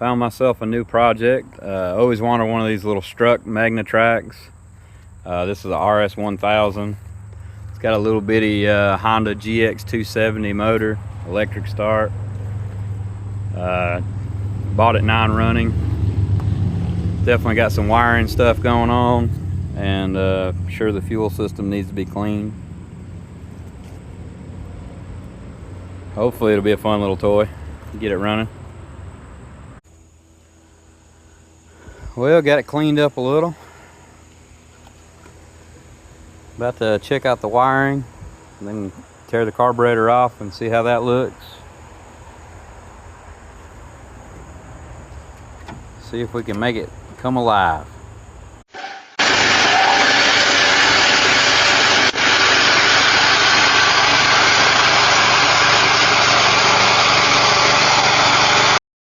Found myself a new project. Always wanted one of these little struck Magnatracs. This is a Rs1000. It's got a little bitty Honda GX270 motor, electric start. Bought it 9 running. Definitely got some wiring stuff going on, and sure the fuel system needs to be cleaned. Hopefully it'll be a fun little toy. Get it running. Well, got it cleaned up a little. About to check out the wiring, and then tear the carburetor off and see how that looks. See if we can make it come alive.